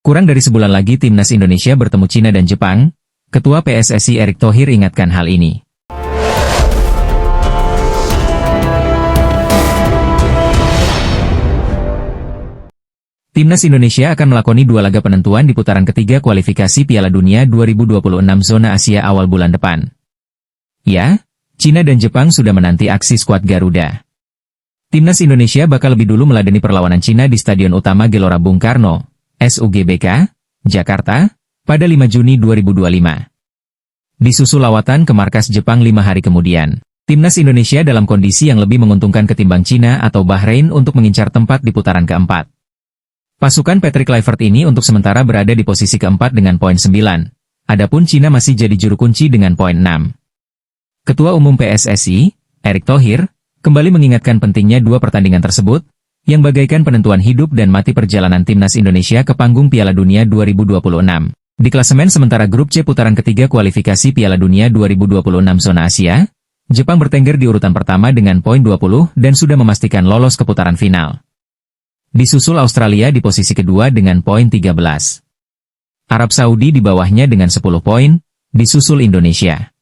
Kurang dari sebulan lagi Timnas Indonesia bertemu Cina dan Jepang, Ketua PSSI Erick Thohir ingatkan hal ini. Timnas Indonesia akan melakoni 2 laga penentuan di putaran ketiga kualifikasi Piala Dunia 2026 zona Asia awal bulan depan. Ya, Cina dan Jepang sudah menanti aksi skuad Garuda. Timnas Indonesia bakal lebih dulu meladeni perlawanan Cina di Stadion Utama Gelora Bung Karno, SUGBK, Jakarta, pada 5 Juni 2025. Disusul lawatan ke markas Jepang 5 hari kemudian. Timnas Indonesia dalam kondisi yang lebih menguntungkan ketimbang Cina atau Bahrain untuk mengincar tempat di putaran keempat. Pasukan Patrick Kluivert ini untuk sementara berada di posisi keempat dengan poin 9. Adapun Cina masih jadi juru kunci dengan poin 6. Ketua Umum PSSI, Erick Thohir, kembali mengingatkan pentingnya 2 pertandingan tersebut, yang bagaikan penentuan hidup dan mati perjalanan Timnas Indonesia ke panggung Piala Dunia 2026. Di klasemen sementara grup C putaran ketiga kualifikasi Piala Dunia 2026 zona Asia, Jepang bertengger di urutan pertama dengan poin 20 dan sudah memastikan lolos ke putaran final. Disusul Australia di posisi kedua dengan poin 13. Arab Saudi di bawahnya dengan 10 poin, disusul Indonesia.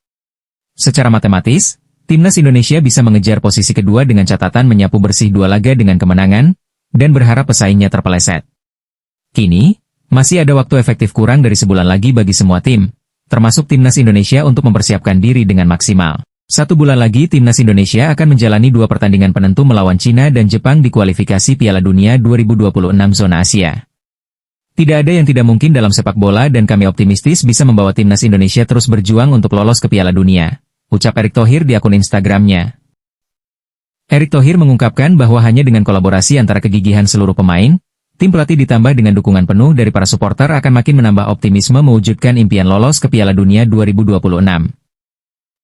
Secara matematis, Timnas Indonesia bisa mengejar posisi kedua dengan catatan menyapu bersih 2 laga dengan kemenangan, dan berharap pesaingnya terpeleset. Kini, masih ada waktu efektif kurang dari sebulan lagi bagi semua tim, termasuk Timnas Indonesia untuk mempersiapkan diri dengan maksimal. 1 bulan lagi Timnas Indonesia akan menjalani 2 pertandingan penentu melawan Cina dan Jepang di kualifikasi Piala Dunia 2026 zona Asia. Tidak ada yang tidak mungkin dalam sepak bola dan kami optimistis bisa membawa Timnas Indonesia terus berjuang untuk lolos ke Piala Dunia, ucap Erick Thohir di akun Instagramnya. Erick Thohir mengungkapkan bahwa hanya dengan kolaborasi antara kegigihan seluruh pemain, tim pelatih ditambah dengan dukungan penuh dari para supporter akan makin menambah optimisme mewujudkan impian lolos ke Piala Dunia 2026.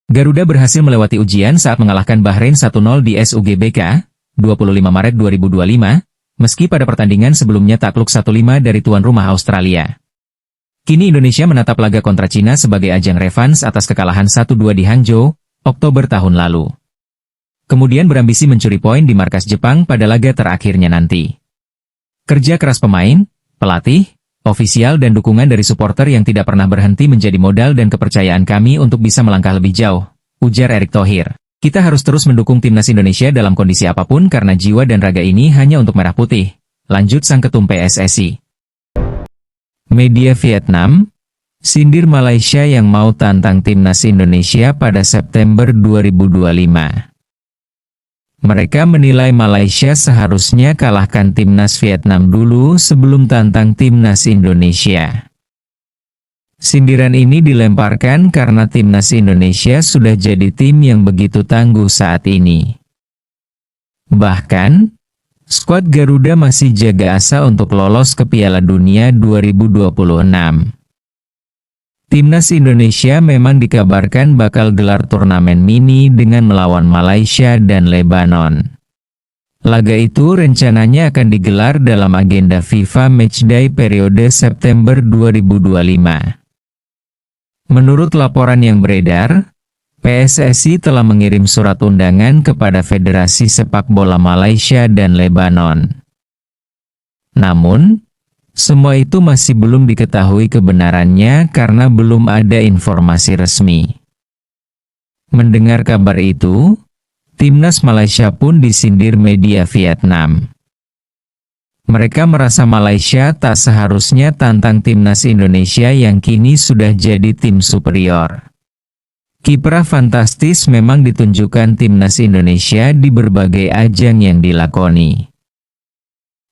Garuda berhasil melewati ujian saat mengalahkan Bahrain 1-0 di SUGBK, 25 Maret 2025, meski pada pertandingan sebelumnya takluk 1-5 dari tuan rumah Australia. Kini Indonesia menatap laga kontra Cina sebagai ajang revans atas kekalahan 1-2 di Hangzhou, Oktober tahun lalu. Kemudian berambisi mencuri poin di markas Jepang pada laga terakhirnya nanti. Kerja keras pemain, pelatih, ofisial dan dukungan dari supporter yang tidak pernah berhenti menjadi modal dan kepercayaan kami untuk bisa melangkah lebih jauh, ujar Erick Thohir. Kita harus terus mendukung Timnas Indonesia dalam kondisi apapun karena jiwa dan raga ini hanya untuk merah putih, lanjut sang ketum PSSI. Media Vietnam, sindir Malaysia yang mau tantang Timnas Indonesia pada September 2025. Mereka menilai Malaysia seharusnya kalahkan Timnas Vietnam dulu sebelum tantang Timnas Indonesia. Sindiran ini dilemparkan karena Timnas Indonesia sudah jadi tim yang begitu tangguh saat ini. Bahkan, skuad Garuda masih jaga asa untuk lolos ke Piala Dunia 2026. Timnas Indonesia memang dikabarkan bakal gelar turnamen mini dengan melawan Malaysia dan Lebanon. Laga itu rencananya akan digelar dalam agenda FIFA Matchday periode September 2025. Menurut laporan yang beredar, PSSI telah mengirim surat undangan kepada Federasi Sepak Bola Malaysia dan Lebanon. Namun, semua itu masih belum diketahui kebenarannya karena belum ada informasi resmi. Mendengar kabar itu, Timnas Malaysia pun disindir media Vietnam. Mereka merasa Malaysia tak seharusnya tantang Timnas Indonesia yang kini sudah jadi tim superior. Kiprah fantastis memang ditunjukkan Timnas Indonesia di berbagai ajang yang dilakoni.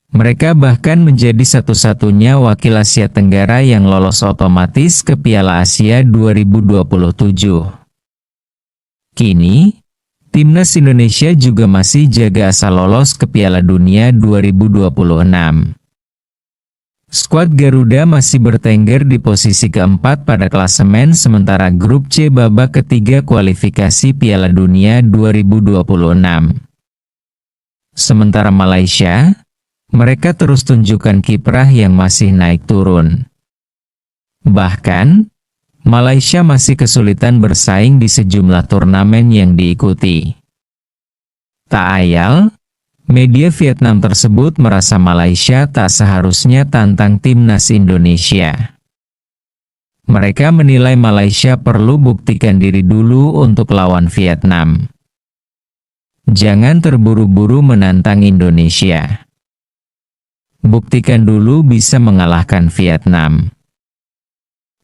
Mereka bahkan menjadi satu-satunya wakil Asia Tenggara yang lolos otomatis ke Piala Asia 2027. Kini, Timnas Indonesia juga masih jaga asa lolos ke Piala Dunia 2026. Skuad Garuda masih bertengger di posisi keempat pada klasemen sementara grup C babak ketiga kualifikasi Piala Dunia 2026. Sementara Malaysia, mereka terus tunjukkan kiprah yang masih naik turun. Bahkan, Malaysia masih kesulitan bersaing di sejumlah turnamen yang diikuti. Tak ayal, Media Vietnam tersebut merasa Malaysia tak seharusnya tantang timnas Indonesia. Mereka menilai Malaysia perlu buktikan diri dulu untuk lawan Vietnam. Jangan terburu-buru menantang Indonesia. Buktikan dulu bisa mengalahkan Vietnam.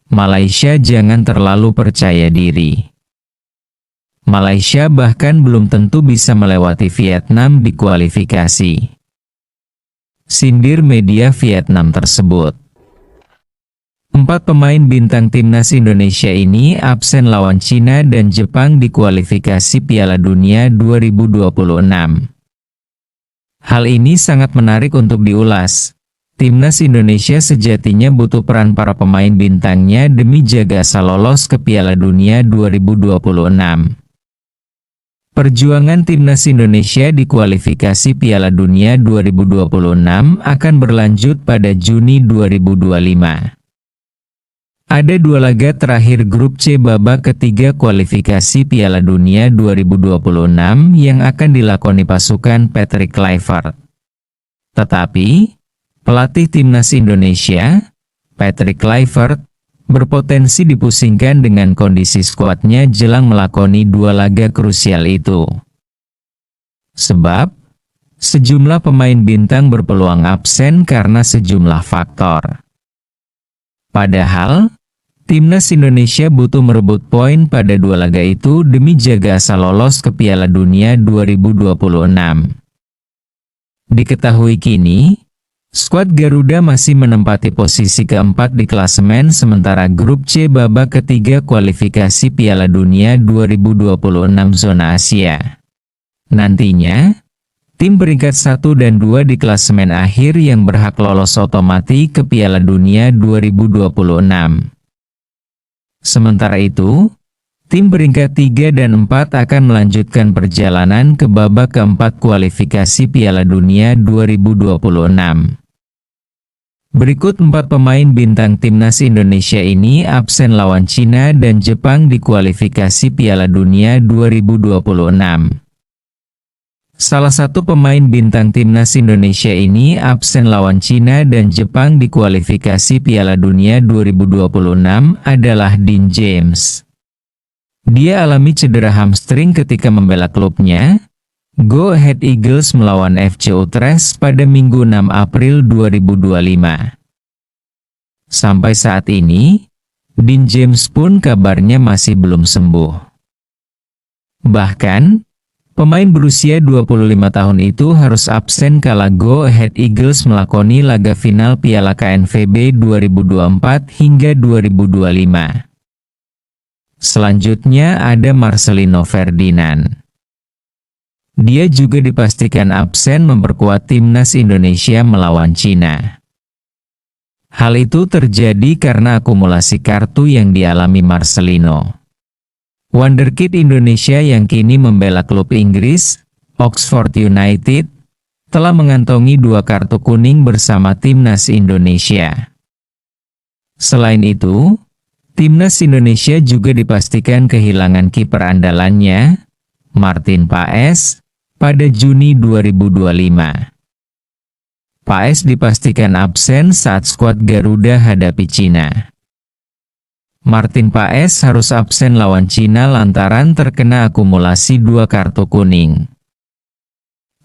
Malaysia jangan terlalu percaya diri. Malaysia bahkan belum tentu bisa melewati Vietnam di kualifikasi. Sindir media Vietnam tersebut. 4 pemain bintang timnas Indonesia ini absen lawan Cina dan Jepang di kualifikasi Piala Dunia 2026. Hal ini sangat menarik untuk diulas. Timnas Indonesia sejatinya butuh peran para pemain bintangnya demi jaga asa lolos ke Piala Dunia 2026. Perjuangan timnas Indonesia di kualifikasi Piala Dunia 2026 akan berlanjut pada Juni 2025. Ada 2 laga terakhir grup C babak ketiga kualifikasi Piala Dunia 2026 yang akan dilakoni pasukan Patrick Kluivert. Tetapi, pelatih timnas Indonesia, Patrick Kluivert, berpotensi dipusingkan dengan kondisi skuadnya jelang melakoni 2 laga krusial itu. Sebab, sejumlah pemain bintang berpeluang absen karena sejumlah faktor. Padahal, timnas Indonesia butuh merebut poin pada 2 laga itu demi jaga asa lolos ke Piala Dunia 2026. Diketahui kini, skuad Garuda masih menempati posisi keempat di klasemen sementara grup C babak ketiga kualifikasi Piala Dunia 2026 zona Asia. Nantinya, tim peringkat 1 dan 2 di klasemen akhir yang berhak lolos otomatis ke Piala Dunia 2026. Sementara itu, tim peringkat 3 dan 4 akan melanjutkan perjalanan ke babak keempat kualifikasi Piala Dunia 2026. Berikut 4 pemain bintang timnas Indonesia ini absen lawan Cina dan Jepang di kualifikasi Piala Dunia 2026. Salah satu pemain bintang timnas Indonesia ini absen lawan Cina dan Jepang di kualifikasi Piala Dunia 2026 adalah Dean James. Dia alami cedera hamstring ketika membela klubnya, Go Ahead Eagles melawan FC Utrecht pada Minggu 6 April 2025. Sampai saat ini, Dean James pun kabarnya masih belum sembuh. Bahkan, pemain berusia 25 tahun itu harus absen kala Go Ahead Eagles melakoni laga final Piala KNVB 2024 hingga 2025. Selanjutnya ada Marcelino Ferdinand. Dia juga dipastikan absen memperkuat timnas Indonesia melawan Cina. Hal itu terjadi karena akumulasi kartu yang dialami Marcelino. Wonderkid Indonesia yang kini membela klub Inggris, Oxford United, telah mengantongi 2 kartu kuning bersama timnas Indonesia. Selain itu, timnas Indonesia juga dipastikan kehilangan kiper andalannya, Martin Paes, pada Juni 2025. Paes dipastikan absen saat skuad Garuda hadapi Cina. Martin Paes harus absen lawan Cina lantaran terkena akumulasi 2 kartu kuning.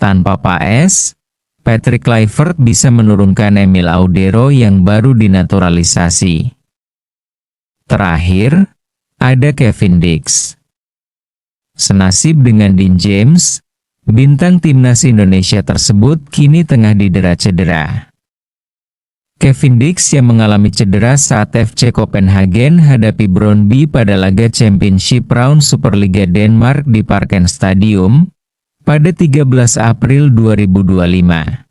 Tanpa Paes, Patrick Kluivert bisa menurunkan Emil Audero yang baru dinaturalisasi. Terakhir, ada Kevin Dix. Senasib dengan Dean James, bintang timnas Indonesia tersebut kini tengah didera cedera. Kevin Dix yang mengalami cedera saat FC Copenhagen hadapi Brøndby pada laga Championship Round Superliga Denmark di Parken Stadium pada 13 April 2025.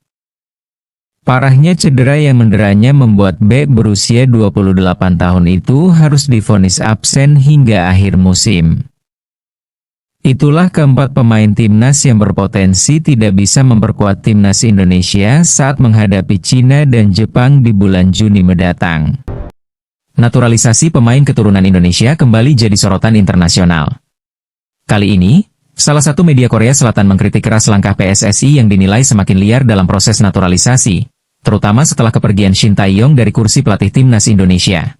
Parahnya cedera yang menderanya membuat bek berusia 28 tahun itu harus divonis absen hingga akhir musim. Itulah keempat pemain timnas yang berpotensi tidak bisa memperkuat timnas Indonesia saat menghadapi Cina dan Jepang di bulan Juni mendatang. Naturalisasi pemain keturunan Indonesia kembali jadi sorotan internasional. Kali ini, Salah satu media Korea Selatan mengkritik keras langkah PSSI yang dinilai semakin liar dalam proses naturalisasi, terutama setelah kepergian Shin Tae-yong dari kursi pelatih timnas Indonesia.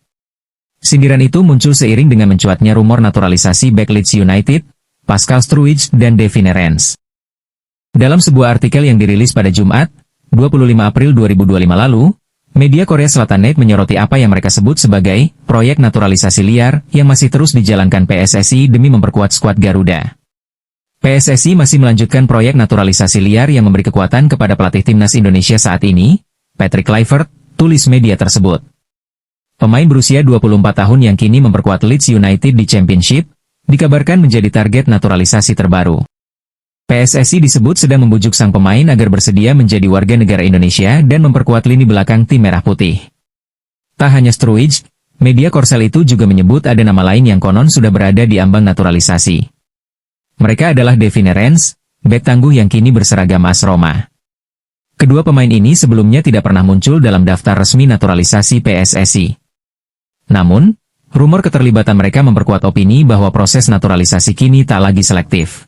Sindiran itu muncul seiring dengan mencuatnya rumor naturalisasi bek Leeds United, Pascal Struijk dan Devin Herrens. Dalam sebuah artikel yang dirilis pada Jumat, 25 April 2025 lalu, media Korea Selatan Net menyoroti apa yang mereka sebut sebagai proyek naturalisasi liar yang masih terus dijalankan PSSI demi memperkuat skuad Garuda. PSSI masih melanjutkan proyek naturalisasi liar yang memberi kekuatan kepada pelatih timnas Indonesia saat ini, Patrick Kluivert, tulis media tersebut. Pemain berusia 24 tahun yang kini memperkuat Leeds United di Championship, dikabarkan menjadi target naturalisasi terbaru. PSSI disebut sedang membujuk sang pemain agar bersedia menjadi warga negara Indonesia dan memperkuat lini belakang tim Merah Putih. Tak hanya Struijk, media Korsel itu juga menyebut ada nama lain yang konon sudah berada di ambang naturalisasi. Mereka adalah Devin Herrens, bek tangguh yang kini berseragam AS Roma. Kedua pemain ini sebelumnya tidak pernah muncul dalam daftar resmi naturalisasi PSSI. Namun, rumor keterlibatan mereka memperkuat opini bahwa proses naturalisasi kini tak lagi selektif,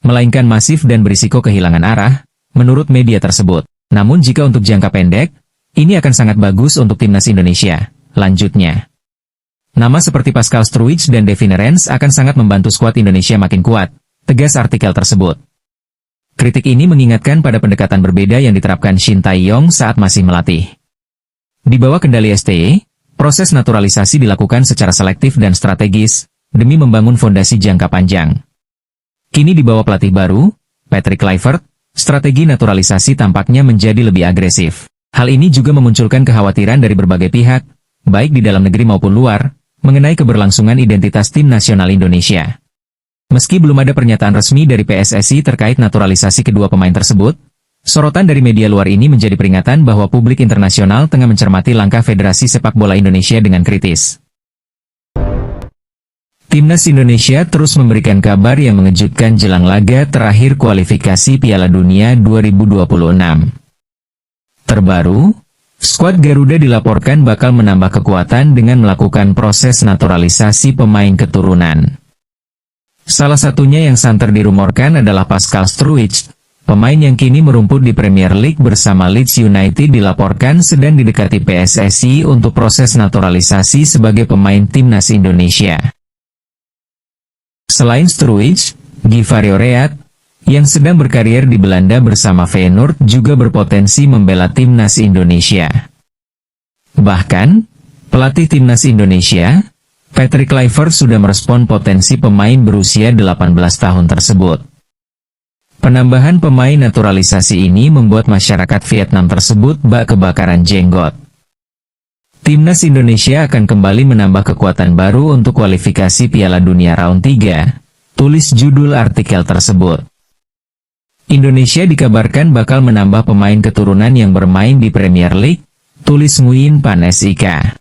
melainkan masif dan berisiko kehilangan arah, menurut media tersebut. Namun jika untuk jangka pendek, ini akan sangat bagus untuk timnas Indonesia, lanjutnya. Nama seperti Pascal Struijk dan Devin Herrens akan sangat membantu skuad Indonesia makin kuat, tegas artikel tersebut. Kritik ini mengingatkan pada pendekatan berbeda yang diterapkan Shin Tae-yong saat masih melatih. Di bawah kendali STY, proses naturalisasi dilakukan secara selektif dan strategis, demi membangun fondasi jangka panjang. Kini di bawah pelatih baru, Patrick Kluivert, strategi naturalisasi tampaknya menjadi lebih agresif. Hal ini juga memunculkan kekhawatiran dari berbagai pihak, baik di dalam negeri maupun luar, mengenai keberlangsungan identitas tim nasional Indonesia. Meski belum ada pernyataan resmi dari PSSI terkait naturalisasi kedua pemain tersebut, sorotan dari media luar ini menjadi peringatan bahwa publik internasional tengah mencermati langkah Federasi Sepak Bola Indonesia dengan kritis. Timnas Indonesia terus memberikan kabar yang mengejutkan jelang laga terakhir kualifikasi Piala Dunia 2026. Terbaru, skuad Garuda dilaporkan bakal menambah kekuatan dengan melakukan proses naturalisasi pemain keturunan. Salah satunya yang santer dirumorkan adalah Pascal Struijk, pemain yang kini merumput di Premier League bersama Leeds United dilaporkan sedang didekati PSSI untuk proses naturalisasi sebagai pemain timnas Indonesia. Selain Struijk, Givario Reat, yang sedang berkarier di Belanda bersama Feyenoord juga berpotensi membela timnas Indonesia. Bahkan, pelatih timnas Indonesia, Patrick Kluivert sudah merespon potensi pemain berusia 18 tahun tersebut. Penambahan pemain naturalisasi ini membuat masyarakat Vietnam tersebut bak kebakaran jenggot. Timnas Indonesia akan kembali menambah kekuatan baru untuk kualifikasi Piala Dunia Round 3, tulis judul artikel tersebut. Indonesia dikabarkan bakal menambah pemain keturunan yang bermain di Premier League, tulis Nguyen Pan SIK.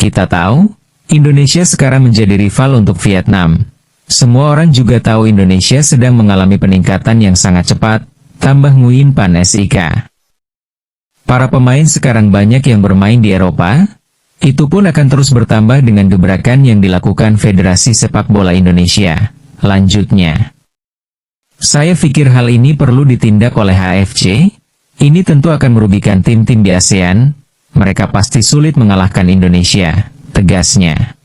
Kita tahu, Indonesia sekarang menjadi rival untuk Vietnam. Semua orang juga tahu Indonesia sedang mengalami peningkatan yang sangat cepat, tambah Nguyen Pan SIK. Para pemain sekarang banyak yang bermain di Eropa, itu pun akan terus bertambah dengan gebrakan yang dilakukan Federasi Sepak Bola Indonesia, lanjutnya. Saya pikir hal ini perlu ditindak oleh AFC, ini tentu akan merugikan tim-tim di ASEAN, mereka pasti sulit mengalahkan Indonesia, tegasnya.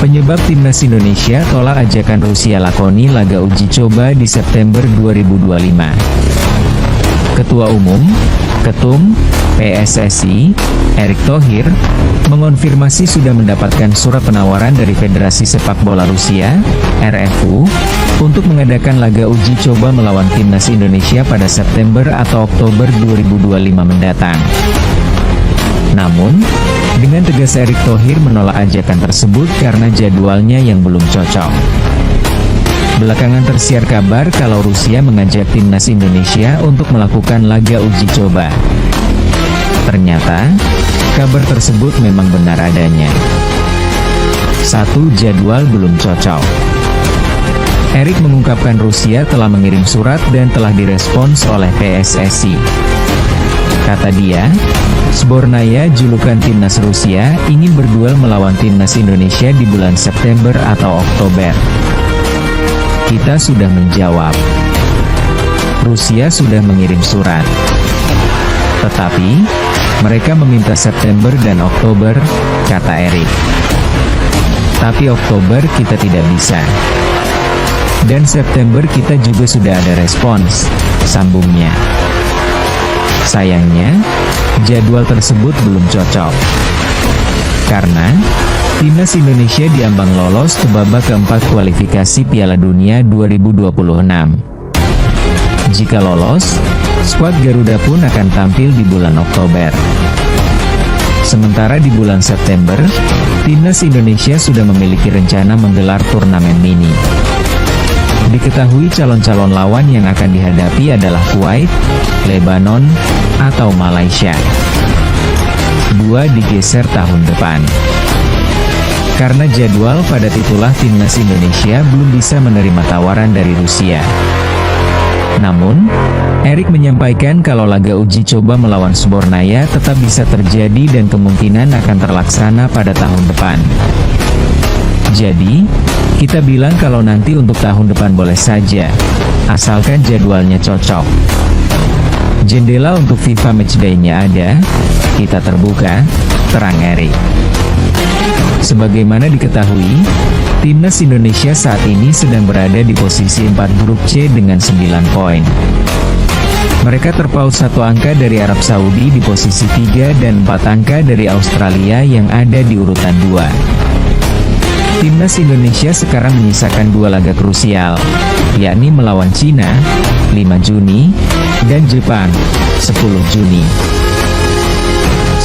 Penyebab timnas Indonesia tolak ajakan Rusia lakoni laga uji coba di September 2025. Ketua Umum, Ketum, PSSI, Erick Thohir, mengonfirmasi sudah mendapatkan surat penawaran dari Federasi Sepak Bola Rusia, RFU, untuk mengadakan laga uji coba melawan timnas Indonesia pada September atau Oktober 2025 mendatang. Namun, dengan tegas Erick Thohir menolak ajakan tersebut karena jadwalnya yang belum cocok. Belakangan tersiar kabar kalau Rusia mengajak timnas Indonesia untuk melakukan laga uji coba. Ternyata, kabar tersebut memang benar adanya. Satu, jadwal belum cocok. Erick mengungkapkan Rusia telah mengirim surat dan telah direspons oleh PSSI. Kata dia, Sbornaya julukan timnas Rusia ingin berduel melawan timnas Indonesia di bulan September atau Oktober. Kita sudah menjawab. Rusia sudah mengirim surat. Tetapi, mereka meminta September dan Oktober, kata Erik. Tapi Oktober kita tidak bisa. Dan September kita juga sudah ada respons, sambungnya. Sayangnya, jadwal tersebut belum cocok. Karena, Timnas Indonesia diambang lolos ke babak keempat kualifikasi Piala Dunia 2026. Jika lolos, skuad Garuda pun akan tampil di bulan Oktober. Sementara di bulan September, Timnas Indonesia sudah memiliki rencana menggelar turnamen mini. Diketahui calon-calon lawan yang akan dihadapi adalah Kuwait, Lebanon, atau Malaysia. Dua digeser tahun depan. Karena jadwal padat itulah Timnas Indonesia belum bisa menerima tawaran dari Rusia. Namun, Erik menyampaikan kalau laga uji coba melawan Sbornaya tetap bisa terjadi dan kemungkinan akan terlaksana pada tahun depan. Jadi, kita bilang kalau nanti untuk tahun depan boleh saja, asalkan jadwalnya cocok. Jendela untuk FIFA Matchday-nya ada, kita terbuka, terang Erik. Sebagaimana diketahui, Timnas Indonesia saat ini sedang berada di posisi 4 grup C dengan 9 poin. Mereka terpaut 1 angka dari Arab Saudi di posisi 3 dan 4 angka dari Australia yang ada di urutan 2. Timnas Indonesia sekarang menyisakan 2 laga krusial, yakni melawan Cina, 5 Juni, dan Jepang, 10 Juni.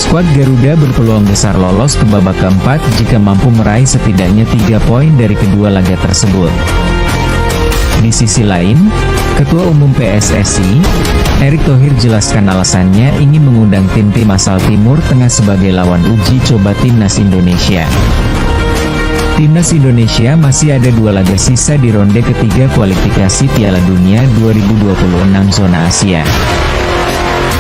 Skuad Garuda berpeluang besar lolos ke babak keempat jika mampu meraih setidaknya 3 poin dari kedua laga tersebut. Di sisi lain, Ketua Umum PSSI, Erick Thohir jelaskan alasannya ingin mengundang tim-tim asal Timur Tengah sebagai lawan uji coba Timnas Indonesia. Timnas Indonesia masih ada 2 laga sisa di ronde ketiga kualifikasi Piala Dunia 2026 zona Asia.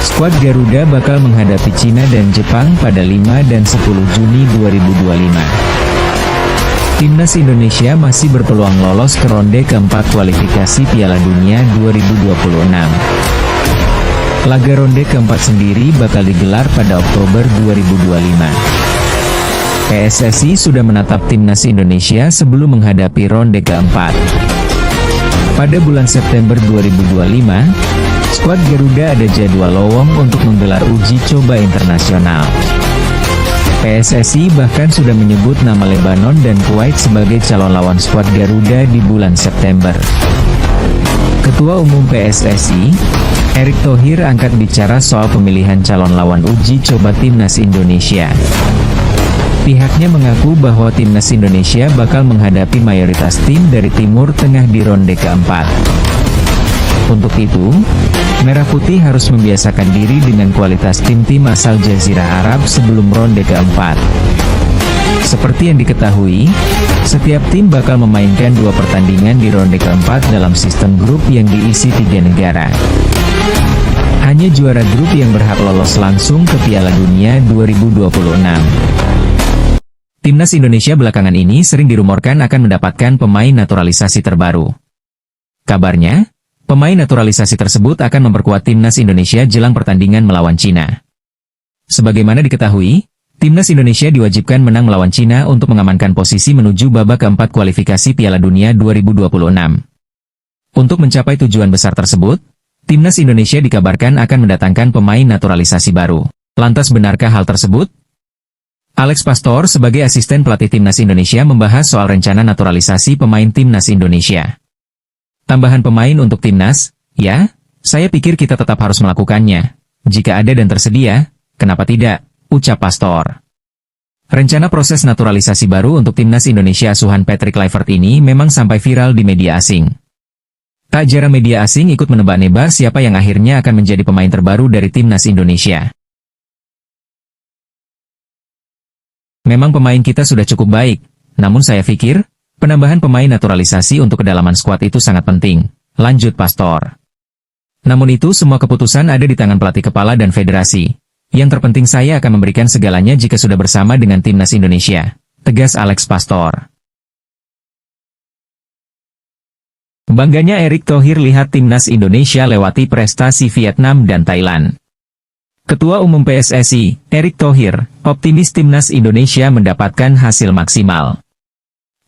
Skuad Garuda bakal menghadapi Cina dan Jepang pada 5 dan 10 Juni 2025. Timnas Indonesia masih berpeluang lolos ke ronde keempat kualifikasi Piala Dunia 2026. Laga ronde keempat sendiri bakal digelar pada Oktober 2025. PSSI sudah menatap Timnas Indonesia sebelum menghadapi ronde keempat. Pada bulan September 2025, skuad Garuda ada jadwal lowong untuk menggelar uji coba internasional. PSSI bahkan sudah menyebut nama Lebanon dan Kuwait sebagai calon lawan skuad Garuda di bulan September. Ketua Umum PSSI, Erick Thohir angkat bicara soal pemilihan calon lawan uji coba Timnas Indonesia. Pihaknya mengaku bahwa Timnas Indonesia bakal menghadapi mayoritas tim dari Timur Tengah di ronde keempat. Untuk itu, Merah Putih harus membiasakan diri dengan kualitas tim-tim asal Jazirah Arab sebelum ronde keempat. Seperti yang diketahui, setiap tim bakal memainkan 2 pertandingan di ronde keempat dalam sistem grup yang diisi 3 negara. Hanya juara grup yang berhak lolos langsung ke Piala Dunia 2026. Timnas Indonesia belakangan ini sering dirumorkan akan mendapatkan pemain naturalisasi terbaru. Kabarnya, pemain naturalisasi tersebut akan memperkuat Timnas Indonesia jelang pertandingan melawan Cina. Sebagaimana diketahui, Timnas Indonesia diwajibkan menang melawan Cina untuk mengamankan posisi menuju babak keempat kualifikasi Piala Dunia 2026. Untuk mencapai tujuan besar tersebut, Timnas Indonesia dikabarkan akan mendatangkan pemain naturalisasi baru. Lantas benarkah hal tersebut? Alex Pastor sebagai asisten pelatih Timnas Indonesia membahas soal rencana naturalisasi pemain Timnas Indonesia. Tambahan pemain untuk Timnas, ya, saya pikir kita tetap harus melakukannya. Jika ada dan tersedia, kenapa tidak, ucap Pastor. Rencana proses naturalisasi baru untuk Timnas Indonesia asuhan Patrick Kluivert ini memang sampai viral di media asing. Tak jarang media asing ikut menebak-nebak siapa yang akhirnya akan menjadi pemain terbaru dari Timnas Indonesia. Memang pemain kita sudah cukup baik, namun saya pikir, penambahan pemain naturalisasi untuk kedalaman skuad itu sangat penting, lanjut Pastor. Namun itu semua keputusan ada di tangan pelatih kepala dan federasi. Yang terpenting saya akan memberikan segalanya jika sudah bersama dengan Timnas Indonesia, tegas Alex Pastor. Bangganya Erick Thohir lihat timnas Indonesia lewati prestasi Vietnam dan Thailand. Ketua Umum PSSI, Erick Thohir, optimis timnas Indonesia mendapatkan hasil maksimal.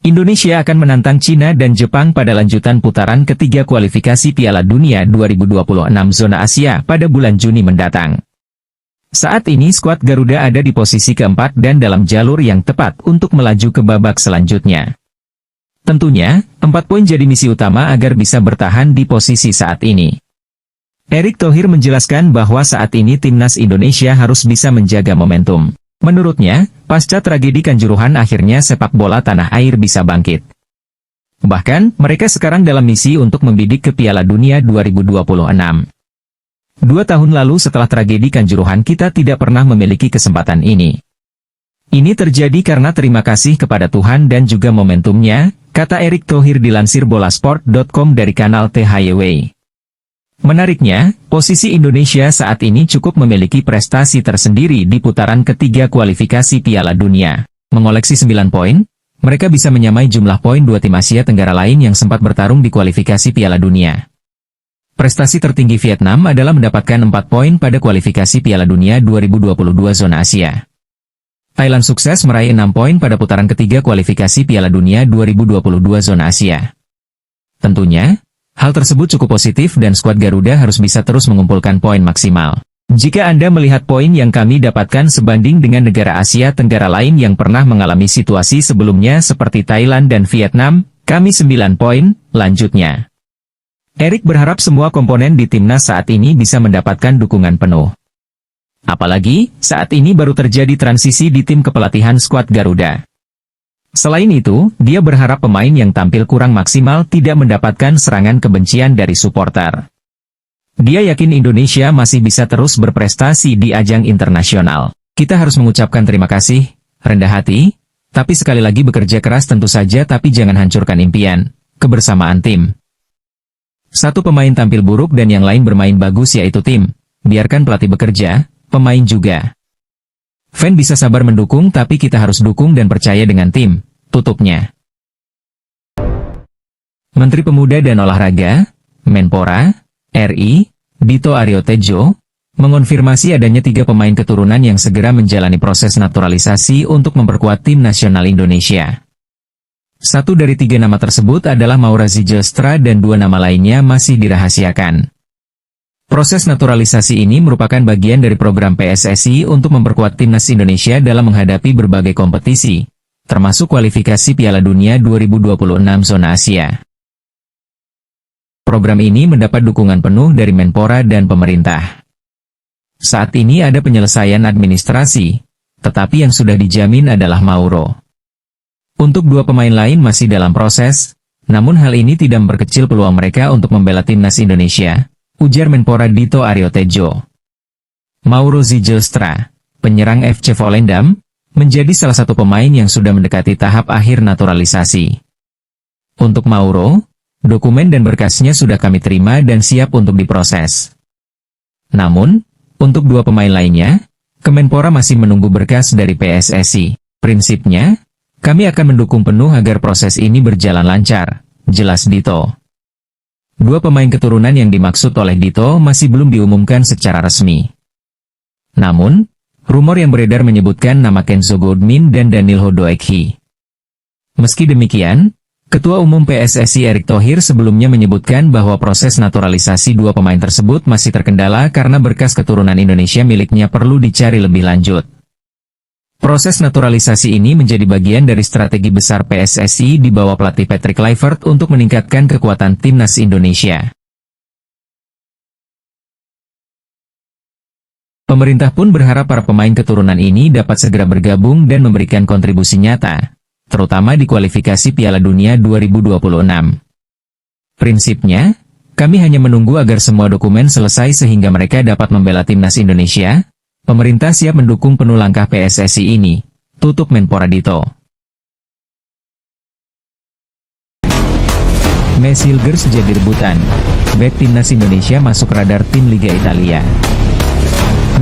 Indonesia akan menantang Cina dan Jepang pada lanjutan putaran ketiga kualifikasi Piala Dunia 2026 zona Asia pada bulan Juni mendatang. Saat ini skuad Garuda ada di posisi keempat dan dalam jalur yang tepat untuk melaju ke babak selanjutnya. Tentunya, 4 poin jadi misi utama agar bisa bertahan di posisi saat ini. Erick Thohir menjelaskan bahwa saat ini timnas Indonesia harus bisa menjaga momentum. Menurutnya, pasca tragedi Kanjuruhan akhirnya sepak bola tanah air bisa bangkit. Bahkan, mereka sekarang dalam misi untuk membidik ke Piala Dunia 2026. 2 tahun lalu setelah tragedi Kanjuruhan kita tidak pernah memiliki kesempatan ini. Ini terjadi karena terima kasih kepada Tuhan dan juga momentumnya, kata Erick Thohir dilansir bolasport.com dari kanal THYW. Menariknya, posisi Indonesia saat ini cukup memiliki prestasi tersendiri di putaran ketiga kualifikasi Piala Dunia. Mengoleksi 9 poin, mereka bisa menyamai jumlah poin 2 tim Asia Tenggara lain yang sempat bertarung di kualifikasi Piala Dunia. Prestasi tertinggi Vietnam adalah mendapatkan 4 poin pada kualifikasi Piala Dunia 2022 zona Asia. Thailand sukses meraih 6 poin pada putaran ketiga kualifikasi Piala Dunia 2022 zona Asia. Tentunya, hal tersebut cukup positif dan skuad Garuda harus bisa terus mengumpulkan poin maksimal. Jika Anda melihat poin yang kami dapatkan sebanding dengan negara Asia Tenggara lain yang pernah mengalami situasi sebelumnya seperti Thailand dan Vietnam, kami 9 poin, lanjutnya. Erick berharap semua komponen di timnas saat ini bisa mendapatkan dukungan penuh. Apalagi, saat ini baru terjadi transisi di tim kepelatihan skuad Garuda. Selain itu, dia berharap pemain yang tampil kurang maksimal tidak mendapatkan serangan kebencian dari supporter. Dia yakin Indonesia masih bisa terus berprestasi di ajang internasional. Kita harus mengucapkan terima kasih, rendah hati, tapi sekali lagi bekerja keras tentu saja tapi jangan hancurkan impian, kebersamaan tim. Satu pemain tampil buruk dan yang lain bermain bagus yaitu tim. Biarkan pelatih bekerja, pemain juga. Fan bisa sabar mendukung tapi kita harus dukung dan percaya dengan tim, tutupnya. Menteri Pemuda dan Olahraga, Menpora, RI, Dito Aryo Tejo, mengonfirmasi adanya 3 pemain keturunan yang segera menjalani proses naturalisasi untuk memperkuat tim nasional Indonesia. 1 dari 3 nama tersebut adalah Maura Zijlstra dan 2 nama lainnya masih dirahasiakan. Proses naturalisasi ini merupakan bagian dari program PSSI untuk memperkuat timnas Indonesia dalam menghadapi berbagai kompetisi, termasuk kualifikasi Piala Dunia 2026 zona Asia. Program ini mendapat dukungan penuh dari Menpora dan pemerintah. Saat ini ada penyelesaian administrasi, tetapi yang sudah dijamin adalah Mauro. Untuk 2 pemain lain masih dalam proses, namun hal ini tidak memperkecil peluang mereka untuk membela timnas Indonesia, ujar Menpora Dito Aryo Tejo. Mauro Zijlstra, penyerang FC Volendam, menjadi salah satu pemain yang sudah mendekati tahap akhir naturalisasi. Untuk Mauro, dokumen dan berkasnya sudah kami terima dan siap untuk diproses. Namun, untuk 2 pemain lainnya, Kemenpora masih menunggu berkas dari PSSI. Prinsipnya, kami akan mendukung penuh agar proses ini berjalan lancar, jelas Dito. 2 pemain keturunan yang dimaksud oleh Dito masih belum diumumkan secara resmi. Namun, rumor yang beredar menyebutkan nama Kenzo Goldmin dan Danilo Doekhi. Meski demikian, Ketua Umum PSSI Erick Thohir sebelumnya menyebutkan bahwa proses naturalisasi 2 pemain tersebut masih terkendala karena berkas keturunan Indonesia miliknya perlu dicari lebih lanjut. Proses naturalisasi ini menjadi bagian dari strategi besar PSSI di bawah pelatih Patrick Kluivert untuk meningkatkan kekuatan timnas Indonesia. Pemerintah pun berharap para pemain keturunan ini dapat segera bergabung dan memberikan kontribusi nyata, terutama di kualifikasi Piala Dunia 2026. Prinsipnya, kami hanya menunggu agar semua dokumen selesai sehingga mereka dapat membela timnas Indonesia. Pemerintah siap mendukung penuh langkah PSSI ini, tutup Menpora Dito. Messi Hilgers jadi rebutan. Bek timnas Indonesia masuk radar tim Liga Italia.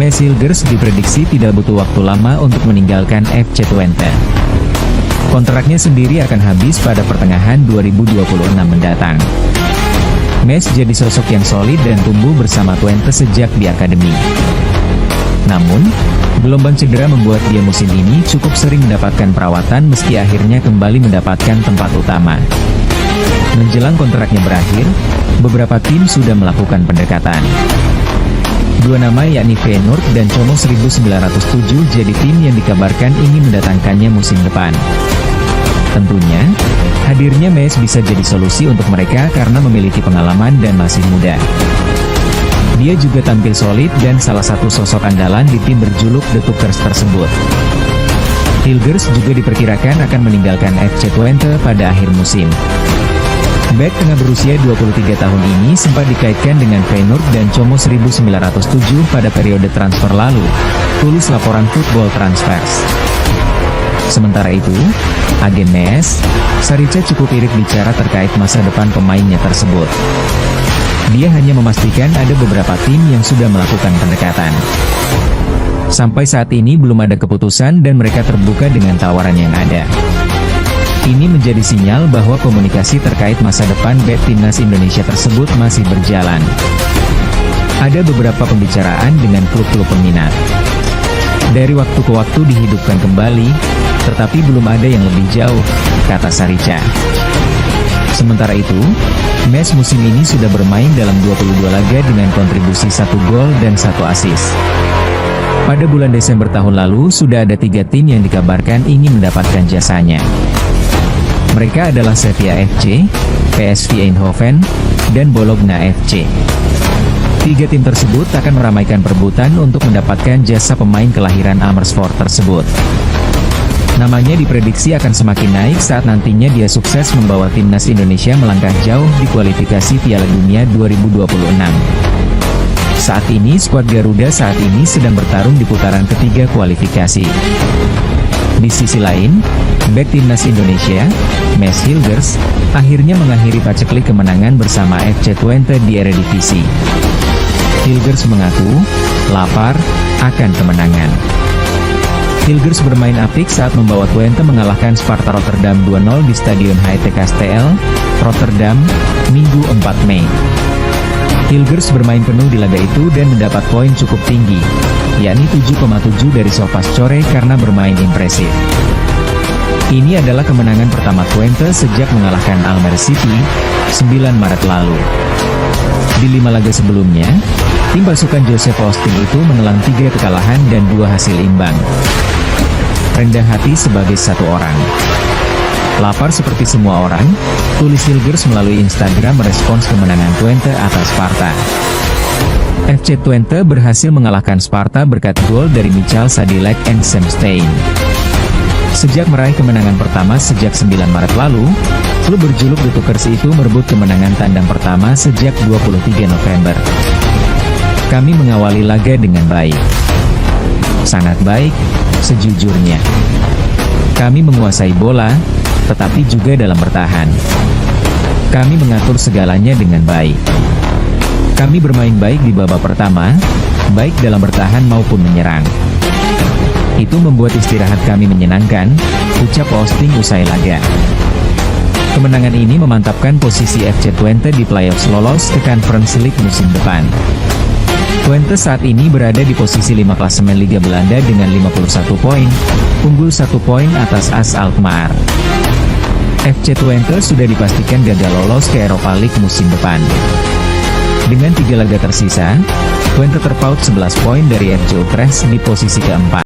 Messi Hilgers diprediksi tidak butuh waktu lama untuk meninggalkan FC Twente. Kontraknya sendiri akan habis pada pertengahan 2026 mendatang. Mes jadi sosok yang solid dan tumbuh bersama Twente sejak di akademi. Namun, gelombang cedera membuat dia musim ini cukup sering mendapatkan perawatan meski akhirnya kembali mendapatkan tempat utama. Menjelang kontraknya berakhir, beberapa tim sudah melakukan pendekatan. Dua nama yakni Feyenoord dan Como 1907 jadi tim yang dikabarkan ingin mendatangkannya musim depan. Tentunya, hadirnya Mes bisa jadi solusi untuk mereka karena memiliki pengalaman dan masih muda. Dia juga tampil solid dan salah satu sosok andalan di tim berjuluk The Tukers tersebut. Hilgers juga diperkirakan akan meninggalkan FC Twente pada akhir musim. Bek tengah berusia 23 tahun ini sempat dikaitkan dengan Feyenoord dan Como 1907 pada periode transfer lalu, tulis laporan Football Transfers. Sementara itu, agen Mes, Sarica cukup irit bicara terkait masa depan pemainnya tersebut. Dia hanya memastikan ada beberapa tim yang sudah melakukan pendekatan. Sampai saat ini belum ada keputusan dan mereka terbuka dengan tawaran yang ada. Ini menjadi sinyal bahwa komunikasi terkait masa depan bek timnas Indonesia tersebut masih berjalan. Ada beberapa pembicaraan dengan klub-klub peminat. Dari waktu ke waktu dihidupkan kembali, tetapi belum ada yang lebih jauh, kata Sarica. Sementara itu, Mes musim ini sudah bermain dalam 22 laga dengan kontribusi 1 gol dan 1 assist. Pada bulan Desember tahun lalu sudah ada 3 tim yang dikabarkan ingin mendapatkan jasanya. Mereka adalah Sevilla FC, PSV Eindhoven, dan Bologna FC. 3 tim tersebut akan meramaikan perebutan untuk mendapatkan jasa pemain kelahiran Amersfoort tersebut. Namanya diprediksi akan semakin naik saat nantinya dia sukses membawa timnas Indonesia melangkah jauh di kualifikasi Piala Dunia 2026. Saat ini skuad Garuda sedang bertarung di putaran ketiga kualifikasi. Di sisi lain, bek timnas Indonesia, Mes Hilgers, akhirnya mengakhiri paceklik kemenangan bersama FC Twente di Eredivisie. Hilgers mengaku, lapar akan kemenangan. Hilgers bermain apik saat membawa Twente mengalahkan Sparta Rotterdam 2-0 di Stadion HT Castel, Rotterdam, Minggu 4 Mei. Hilgers bermain penuh di laga itu dan mendapat poin cukup tinggi, yakni 7,7 dari Sofascore karena bermain impresif. Ini adalah kemenangan pertama Twente sejak mengalahkan Almere City, 9 Maret lalu. Di 5 laga sebelumnya, tim pasukan Joseph Posting itu menelan 3 kekalahan dan 2 hasil imbang. Rendah hati sebagai satu orang. Lapar seperti semua orang, tulis Hilgers melalui Instagram merespons kemenangan Twente atas Sparta. FC Twente berhasil mengalahkan Sparta berkat gol dari Michal Sadilek and Sam Stein. Sejak meraih kemenangan pertama sejak 9 Maret lalu, klub berjuluk The Tukers itu merebut kemenangan tandang pertama sejak 23 November. Kami mengawali laga dengan baik. Sangat baik, sejujurnya. Kami menguasai bola, tetapi juga dalam bertahan. Kami mengatur segalanya dengan baik. Kami bermain baik di babak pertama, baik dalam bertahan maupun menyerang. Itu membuat istirahat kami menyenangkan, ucap Posting usai laga. Kemenangan ini memantapkan posisi FC Twente di playoff lolos ke Conference League musim depan. Twente saat ini berada di posisi 5 klasemen Liga Belanda dengan 51 poin, unggul 1 poin atas AS Alkmaar. FC Twente sudah dipastikan gagal lolos ke Europa League musim depan. Dengan 3 laga tersisa, Twente terpaut 11 poin dari FC Utrecht di posisi keempat.